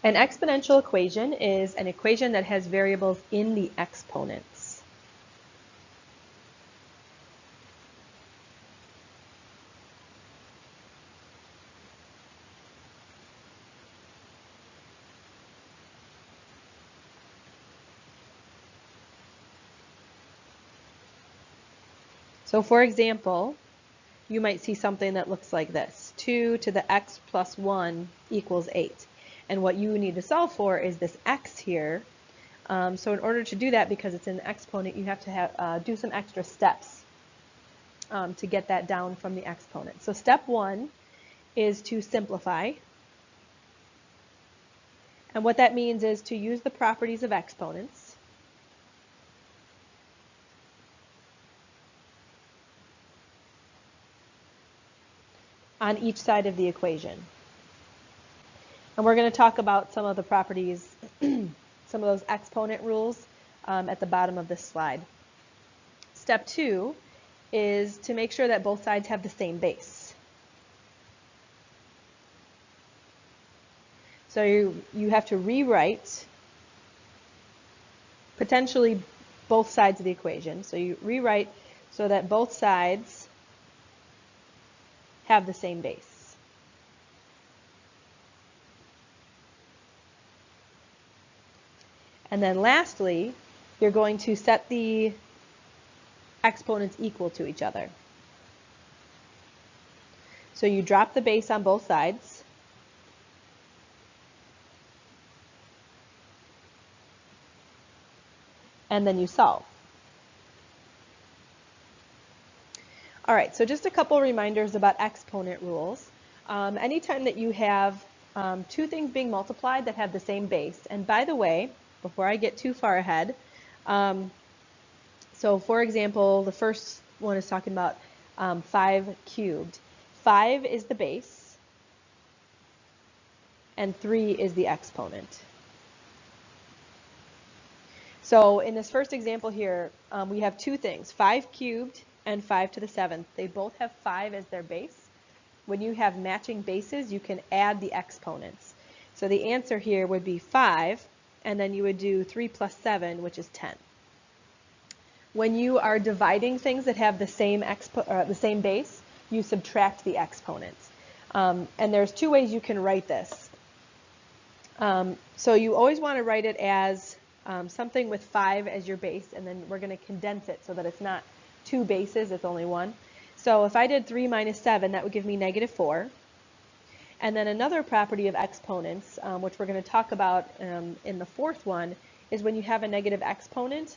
An exponential equation is an equation that has variables in the exponents. So for example, you might see something that looks like this. 2 to the x plus 1 equals 8. And what you need to solve for is this x here. So in order to do that, because it's an exponent, you have to do some extra steps to get that down from the exponent. So step 1 is to simplify. And what that means is to use the properties of exponents. On each side of the equation. And we're going to talk about some of the properties, some of those exponent rules at the bottom of this slide. Step 2 is to make sure that both sides have the same base. So you have to rewrite potentially both sides of the equation. So you rewrite so that both sides have the same base. And then lastly, you're going to set the exponents equal to each other. So you drop the base on both sides. And then you solve. All right, so just a couple reminders about exponent rules. Anytime that you have two things being multiplied that have the same base, and by the way, before I get too far ahead, so for example, the first one is talking about 5 cubed. 5 is the base, and 3 is the exponent. So in this first example here, we have two things, 5 cubed and 5 to the 7th. They both have 5 as their base. When you have matching bases, you can add the exponents. So the answer here would be 5, and then you would do 3 plus 7, which is 10. When you are dividing things that have the same base, you subtract the exponents. And there's two ways you can write this. So you always want to write it as something with 5 as your base, and then we're going to condense it so that it's not two bases, it's only one. So if I did 3 minus 7, that would give me negative 4. And then another property of exponents, which we're going to talk about in the fourth one, is when you have a negative exponent,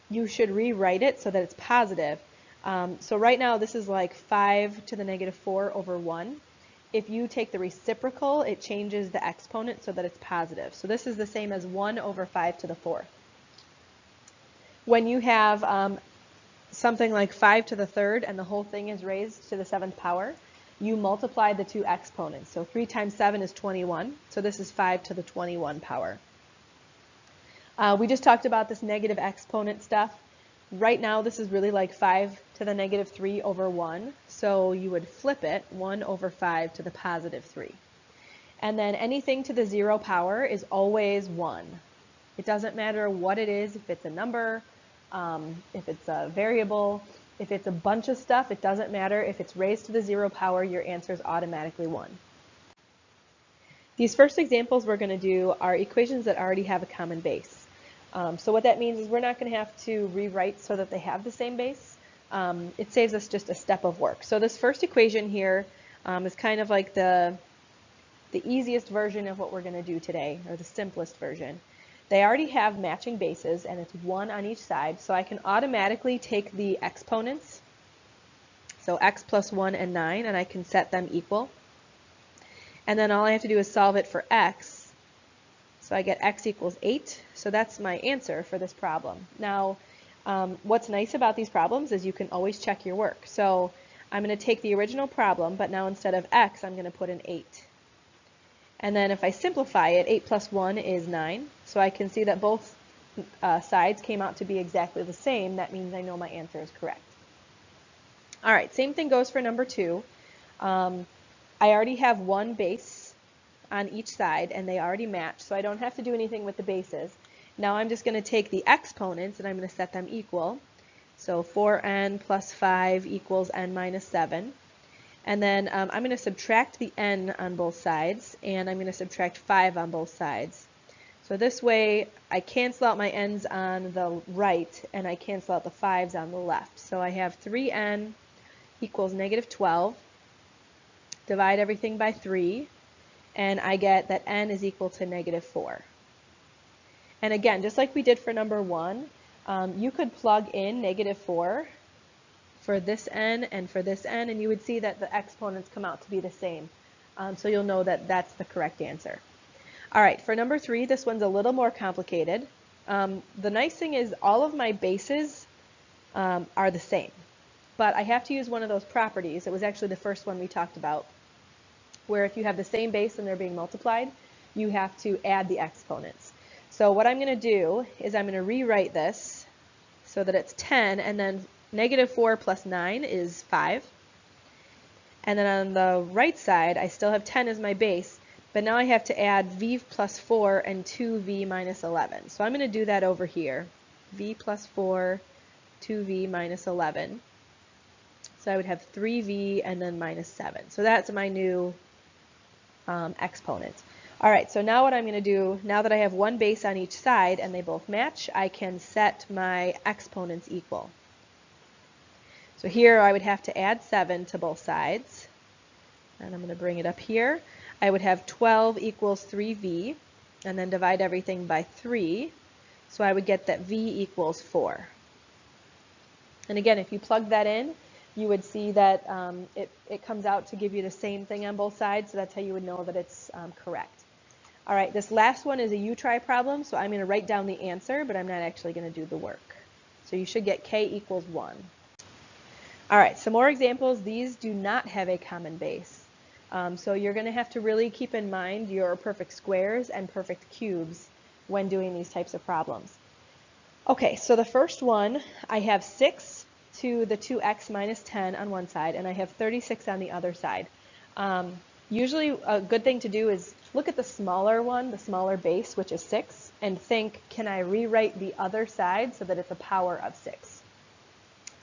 you should rewrite it so that it's positive. So right now this is like 5 to the negative 4 over 1. If you take the reciprocal, it changes the exponent so that it's positive. So this is the same as 1 over 5 to the 4th. When you have something like 5 to the 3rd and the whole thing is raised to the 7th power, you multiply the two exponents. So 3 times 7 is 21. So this is 5 to the 21 power. We just talked about this negative exponent stuff. Right now this is really like 5 to the negative 3 over 1. So you would flip it, 1 over 5 to the positive 3. And then anything to the 0 power is always 1. It doesn't matter what it is, if it's a number, if it's a variable, if it's a bunch of stuff, it doesn't matter. If it's raised to the 0 power, your answer is automatically 1. These first examples we're going to do are equations that already have a common base. So what that means is we're not going to have to rewrite so that they have the same base. It saves us just a step of work. So this first equation here is kind of like the easiest version of what we're going to do today, or the simplest version. They already have matching bases, and it's 1 on each side, so I can automatically take the exponents, so x plus 1 and 9, and I can set them equal. And then all I have to do is solve it for x, so I get x equals 8, so that's my answer for this problem. Now, what's nice about these problems is you can always check your work. So I'm going to take the original problem, but now instead of x, I'm going to put an 8. And then if I simplify it, 8 plus 1 is 9. So I can see that both sides came out to be exactly the same. That means I know my answer is correct. All right, same thing goes for number 2. I already have one base on each side, and they already match, so I don't have to do anything with the bases. Now I'm just going to take the exponents and I'm going to set them equal. So 4n plus 5 equals n minus 7. And then I'm going to subtract the n on both sides, and I'm going to subtract 5 on both sides. So this way I cancel out my n's on the right, and I cancel out the 5's on the left. So I have 3n equals negative 12. Divide everything by 3, and I get that n is equal to negative 4. And again, just like we did for number 1, you could plug in negative 4 for this n and for this n, and you would see that the exponents come out to be the same. So you'll know that that's the correct answer. All right, for number 3, this one's a little more complicated. The nice thing is all of my bases are the same, but I have to use one of those properties. It was actually the first one we talked about, where if you have the same base and they're being multiplied, you have to add the exponents. So what I'm going to do is I'm going to rewrite this so that it's 10, and then negative 4 plus 9 is 5. And then on the right side, I still have 10 as my base, but now I have to add v plus 4 and 2v minus 11. So I'm going to do that over here. V plus 4, 2v minus 11. So I would have 3v and then minus 7. So that's my new exponent. All right, so now what I'm going to do, now that I have one base on each side and they both match, I can set my exponents equal. So here I would have to add 7 to both sides, and I'm going to bring it up here. I would have 12 equals 3v, and then divide everything by 3, so I would get that v equals 4. And again, if you plug that in, you would see that it comes out to give you the same thing on both sides, so that's how you would know that it's correct. All right, this last one is a you-try problem, so I'm going to write down the answer, but I'm not actually going to do the work. So you should get k equals 1. All right, some more examples. These do not have a common base. So you're going to have to really keep in mind your perfect squares and perfect cubes when doing these types of problems. Okay, so the first one, I have 6 to the 2x minus 10 on one side, and I have 36 on the other side. Usually a good thing to do is look at the smaller one, the smaller base, which is 6, and think, can I rewrite the other side so that it's a power of 6?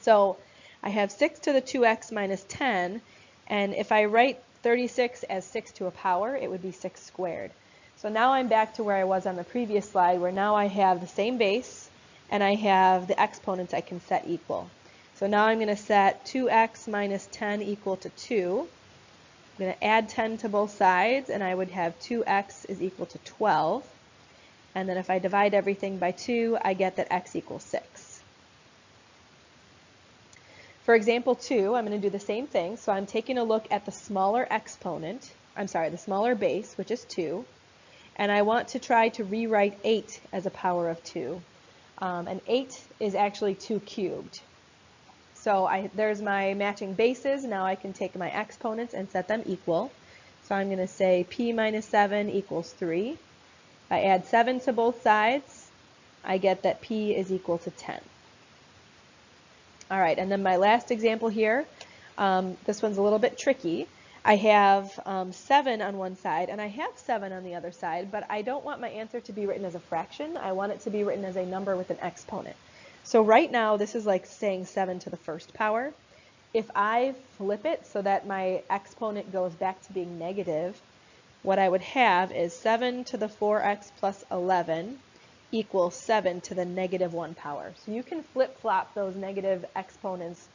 So I have 6 to the 2x minus 10, and if I write 36 as 6 to a power, it would be 6 squared. So now I'm back to where I was on the previous slide, where now I have the same base, and I have the exponents I can set equal. So now I'm going to set 2x minus 10 equal to 2. I'm going to add 10 to both sides, and I would have 2x is equal to 12. And then if I divide everything by 2, I get that x equals 6. For example 2, I'm going to do the same thing. So I'm taking a look at the smaller exponent, the smaller base, which is 2. And I want to try to rewrite 8 as a power of 2. And 8 is actually 2 cubed. So there's my matching bases. Now I can take my exponents and set them equal. So I'm going to say p minus 7 equals 3. If I add 7 to both sides, I get that p is equal to 10. All right, and then my last example here, this one's a little bit tricky. I have 7 on one side, and I have 7 on the other side, but I don't want my answer to be written as a fraction. I want it to be written as a number with an exponent. So right now, this is like saying 7 to the first power. If I flip it so that my exponent goes back to being negative, what I would have is 7 to the 4x plus 11 equals 7 to the negative 1 power. So you can flip-flop those negative exponents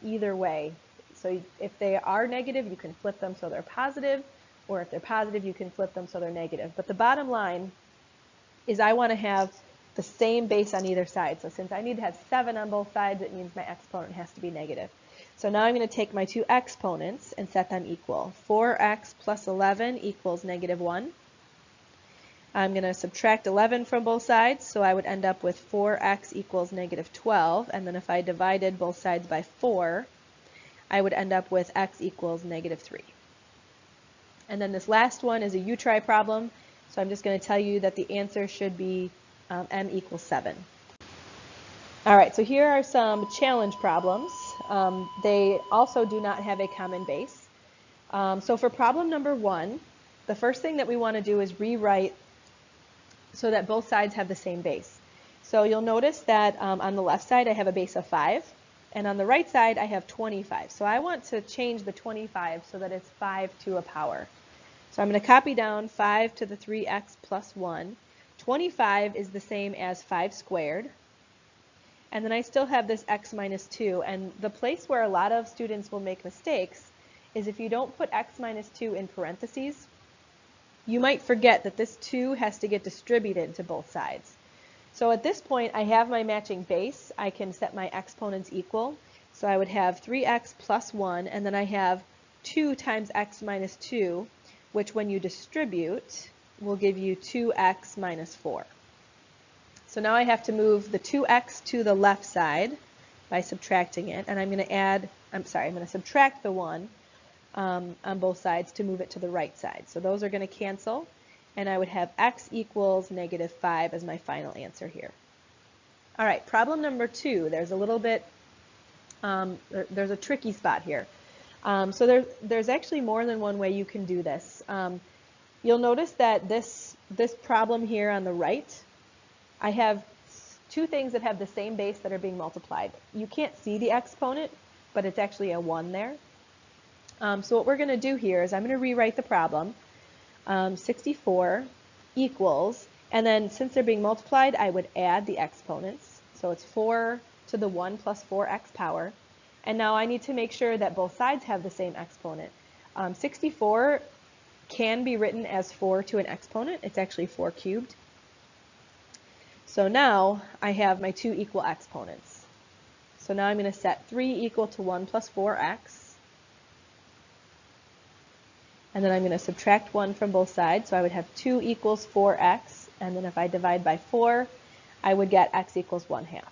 either way. So if they are negative, you can flip them so they're positive, or if they're positive, you can flip them so they're negative. But the bottom line is I want to have the same base on either side. So since I need to have 7 on both sides, it means my exponent has to be negative. So now I'm going to take my two exponents and set them equal. 4x plus 11 equals negative 1. I'm going to subtract 11 from both sides, so I would end up with 4x equals negative 12. And then if I divided both sides by 4, I would end up with x equals negative 3. And then this last one is a you-try problem. So I'm just going to tell you that the answer should be m equals 7. All right, so here are some challenge problems. They also do not have a common base. So for problem number 1, the first thing that we want to do is rewrite so that both sides have the same base. So you'll notice that on the left side I have a base of 5, and on the right side I have 25. So I want to change the 25 so that it's 5 to a power. So I'm going to copy down 5 to the 3x plus 1. 25 is the same as 5 squared. And then I still have this x minus 2. And the place where a lot of students will make mistakes is if you don't put x minus 2 in parentheses, you might forget that this 2 has to get distributed to both sides. So at this point, I have my matching base. I can set my exponents equal. So I would have 3x plus 1, and then I have 2 times x minus 2, which when you distribute will give you 2x minus 4. So now I have to move the 2x to the left side by subtracting it, and I'm going to subtract the 1 on both sides to move it to the right side. So those are going to cancel, and I would have x equals negative 5 as my final answer here. All right, problem number 2. There's a little bit, there's a tricky spot here. So there's actually more than one way you can do this. You'll notice that this problem here on the right, I have 2 things that have the same base that are being multiplied. You can't see the exponent, but it's actually a 1 there. So what we're going to do here is I'm going to rewrite the problem. 64 equals, and then since they're being multiplied, I would add the exponents. So it's 4 to the 1 plus 4x power. And now I need to make sure that both sides have the same exponent. 64 can be written as 4 to an exponent. It's actually 4 cubed. So now I have my 2 equal exponents. So now I'm going to set 3 equal to 1 plus 4x. And then I'm going to subtract 1 from both sides. So I would have 2 equals 4x. And then if I divide by 4, I would get x equals 1/2.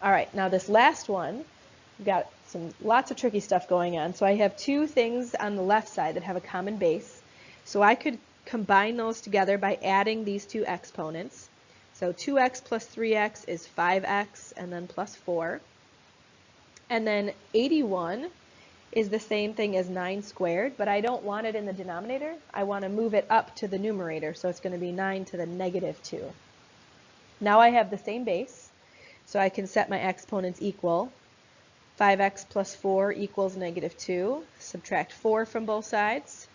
All right, now this last one, we've got lots of tricky stuff going on. So I have 2 things on the left side that have a common base. So I could combine those together by adding these 2 exponents. So 2x plus 3x is 5x, and then plus 4. And then 81 is the same thing as 9 squared, but I don't want it in the denominator. I want to move it up to the numerator, so it's going to be 9 to the negative 2. Now I have the same base, so I can set my exponents equal. 5x plus 4 equals negative 2. Subtract 4 from both sides.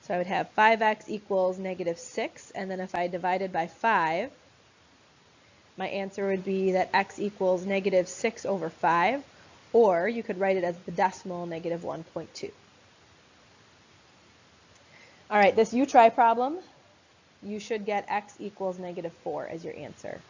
So I would have 5x equals negative 6, and then if I divided by 5, my answer would be that x equals negative 6 over 5, or you could write it as the decimal negative 1.2. All right, this you try problem, you should get x equals negative 4 as your answer.